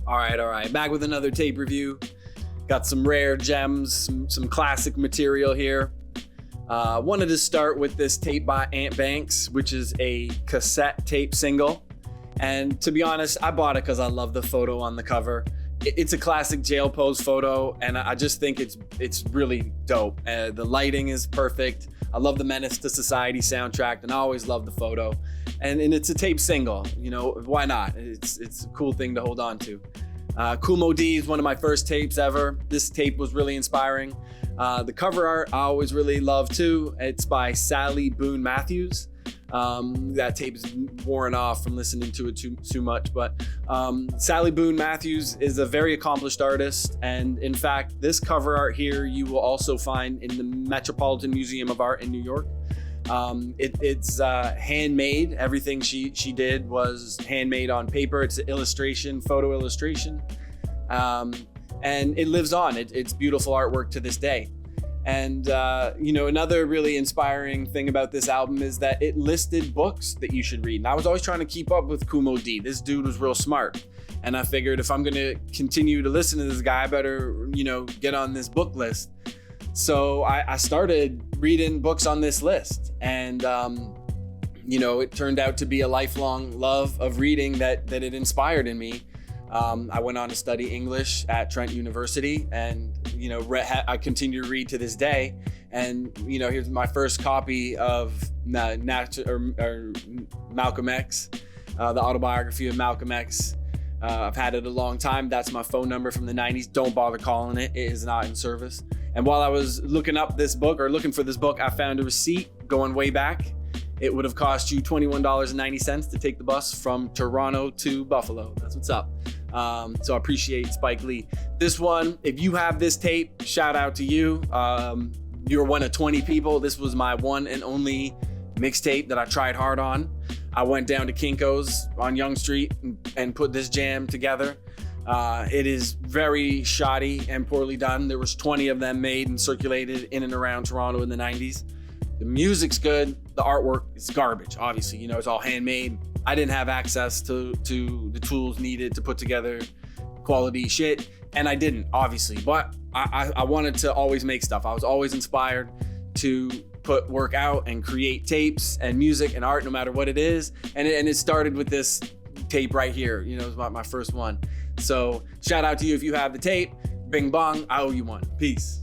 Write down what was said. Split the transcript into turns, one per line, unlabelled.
All right. Back with another tape review. Got some rare gems, some classic material here. Wanted to start with this tape by Ant Banks, which is a cassette tape single. And to be honest, I bought it because I love the photo on the cover. It's a classic jail pose photo, and I just think it's really dope. The lighting is perfect. I love the Menace to Society soundtrack, and I always love the photo. And it's a tape single, you know, why not? It's a cool thing to hold on to. Kumo D is one of my first tapes ever. This tape was really inspiring. The cover art I always really love too. It's by Sally Boone Matthews. That tape is worn off from listening to it too much, but Sally Boone Matthews is a very accomplished artist, and in fact, this cover art here you will also find in the Metropolitan Museum of Art in New York. It's handmade. Everything she did was handmade on paper. It's an illustration, photo illustration, and it lives on. It's beautiful artwork to this day. And another really inspiring thing about this album is that it listed books that you should read. And I was always trying to keep up with Kumo D. This dude was real smart. And I figured if I'm gonna continue to listen to this guy, I better, get on this book list. So I started reading books on this list. And, it turned out to be a lifelong love of reading that it inspired in me. I went on to study English at Trent University, and I continue to read to this day. And here's my first copy of Malcolm X, the autobiography of Malcolm X. I've had it a long time. That's my phone number from the 90s. Don't bother calling it. It is not in service. And while I was looking for this book, I found a receipt going way back. It would have cost you $21.90 to take the bus from Toronto to Buffalo. That's what's up. So I appreciate Spike Lee. This one, if you have this tape, shout out to you. You're one of 20 people. This was my one and only mixtape that I tried hard on. I went down to Kinko's on Yonge Street and put this jam together. It is very shoddy and poorly done. There was 20 of them made and circulated in and around Toronto in the 90s. The music's good. The artwork is garbage. Obviously, it's all handmade. I didn't have access to the tools needed to put together quality shit, and I didn't, obviously. But I wanted to always make stuff. I was always inspired to put work out and create tapes and music and art, no matter what it is. And it started with this tape right here. It was my first one. So shout out to you if you have the tape. Bing bong, I owe you one. Peace.